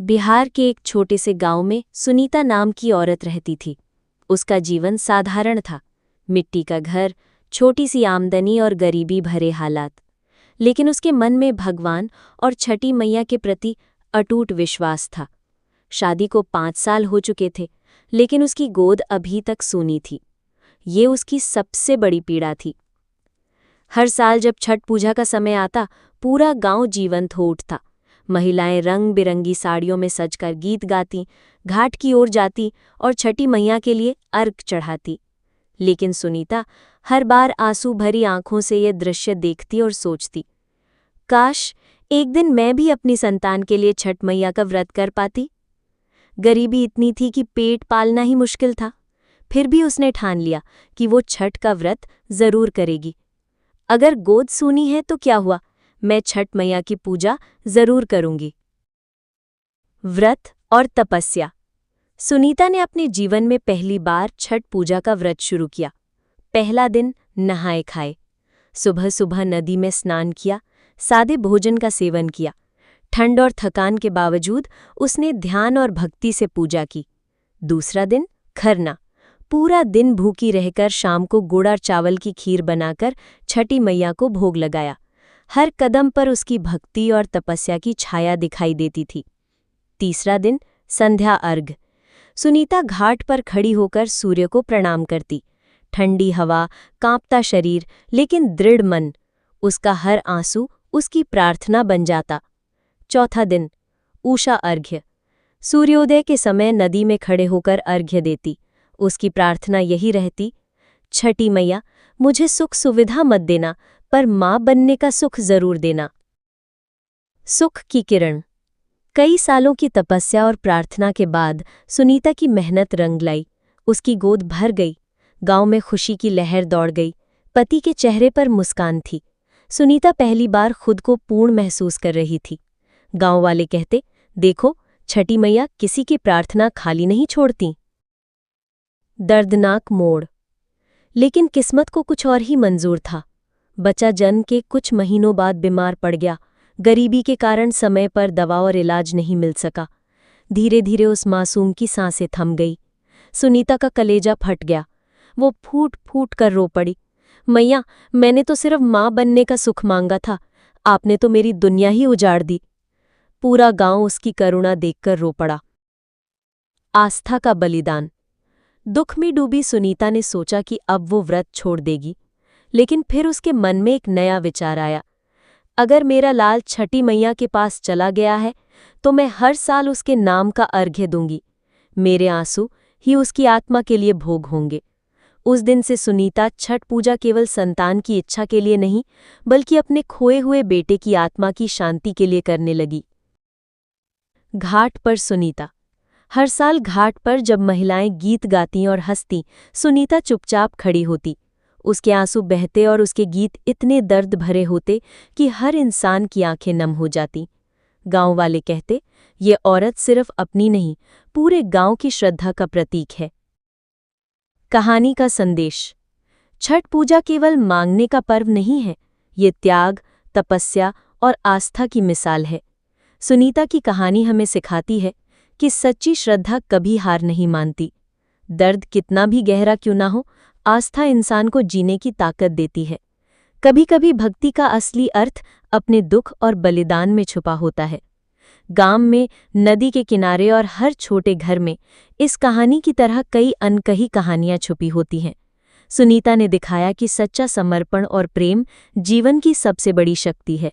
बिहार के एक छोटे से गांव में सुनीता नाम की औरत रहती थी। उसका जीवन साधारण था। मिट्टी का घर, छोटी सी आमदनी और गरीबी भरे हालात। लेकिन उसके मन में भगवान और छठी मैया के प्रति अटूट विश्वास था। शादी को 5 साल हो चुके थे, लेकिन उसकी गोद अभी तक सूनी थी। ये उसकी सबसे बड़ी पीड़ा थी। हर साल जब छठ पूजा का समय आता, पूरा गांव जीवंत हो उठता। महिलाएं रंग बिरंगी साड़ियों में सजकर गीत गाती, घाट की ओर जाती और छठी मैया के लिए अर्घ चढ़ाती। लेकिन सुनीता हर बार आंसू भरी आंखों से ये दृश्य देखती और सोचती, काश एक दिन मैं भी अपनी संतान के लिए छठ मैया का व्रत कर पाती। गरीबी इतनी थी कि पेट पालना ही मुश्किल था। फिर भी उसने ठान लिया कि वो छठ का व्रत जरूर करेगी। अगर गोद सूनी है तो क्या हुआ, मैं छठ मैया की पूजा जरूर करूंगी। व्रत और तपस्या। सुनीता ने अपने जीवन में पहली बार छठ पूजा का व्रत शुरू किया। पहला दिन नहाए खाए। सुबह सुबह नदी में स्नान किया, सादे भोजन का सेवन किया। ठंड और थकान के बावजूद उसने ध्यान और भक्ति से पूजा की। दूसरा दिन खरना। पूरा दिन भूखी रहकर शाम को गुड़ और चावल की खीर बनाकर छठी मैया को भोग लगाया। हर कदम पर उसकी भक्ति और तपस्या की छाया दिखाई देती थी। तीसरा दिन संध्या अर्घ। सुनीता घाट पर खड़ी होकर सूर्य को प्रणाम करती। ठंडी हवा, कांपता शरीर, लेकिन दृढ़ मन। उसका हर आंसू उसकी प्रार्थना बन जाता। चौथा दिन उषा अर्घ्य। सूर्योदय के समय नदी में खड़े होकर अर्घ्य देती। उसकी प्रार्थना यही रहती, छठी मैया मुझे सुख सुविधा मत देना, पर मां बनने का सुख जरूर देना। सुख की किरण। कई सालों की तपस्या और प्रार्थना के बाद सुनीता की मेहनत रंग लाई। उसकी गोद भर गई। गांव में खुशी की लहर दौड़ गई। पति के चेहरे पर मुस्कान थी। सुनीता पहली बार खुद को पूर्ण महसूस कर रही थी। गांव वाले कहते, देखो छठी मैया किसी की प्रार्थना खाली नहीं छोड़ती। दर्दनाक मोड़। लेकिन किस्मत को कुछ और ही मंजूर था। बच्चा जन्म के कुछ महीनों बाद बीमार पड़ गया। गरीबी के कारण समय पर दवा और इलाज नहीं मिल सका। धीरे धीरे उस मासूम की सांसें थम गई। सुनीता का कलेजा फट गया। वो फूट फूट कर रो पड़ी, मैया मैंने तो सिर्फ मां बनने का सुख मांगा था, आपने तो मेरी दुनिया ही उजाड़ दी। पूरा गांव उसकी करुणा देखकर रो पड़ा। आस्था का बलिदान। दुख में डूबी सुनीता ने सोचा कि अब वो व्रत छोड़ देगी। लेकिन फिर उसके मन में एक नया विचार आया, अगर मेरा लाल छठी मैया के पास चला गया है तो मैं हर साल उसके नाम का अर्घ्य दूंगी। मेरे आंसू ही उसकी आत्मा के लिए भोग होंगे। उस दिन से सुनीता छठ पूजा केवल संतान की इच्छा के लिए नहीं, बल्कि अपने खोए हुए बेटे की आत्मा की शांति के लिए करने लगी। घाट पर सुनीता। हर साल घाट पर जब महिलाएं गीत गाती और हंसती, सुनीता चुपचाप खड़ी होती। उसके आंसू बहते और उसके गीत इतने दर्द भरे होते कि हर इंसान की आंखें नम हो जाती। गांव वाले कहते, ये औरत सिर्फ अपनी नहीं, पूरे गांव की श्रद्धा का प्रतीक है। कहानी का संदेश। छठ पूजा केवल मांगने का पर्व नहीं है, ये त्याग, तपस्या और आस्था की मिसाल है। सुनीता की कहानी हमें सिखाती है कि सच्ची श्रद्धा कभी हार नहीं मानती। दर्द कितना भी गहरा क्यों ना हो, आस्था इंसान को जीने की ताकत देती है। कभी कभी भक्ति का असली अर्थ अपने दुख और बलिदान में छुपा होता है। गांव में, नदी के किनारे और हर छोटे घर में इस कहानी की तरह कई अनकही कहानियां छुपी होती हैं। सुनीता ने दिखाया कि सच्चा समर्पण और प्रेम जीवन की सबसे बड़ी शक्ति है।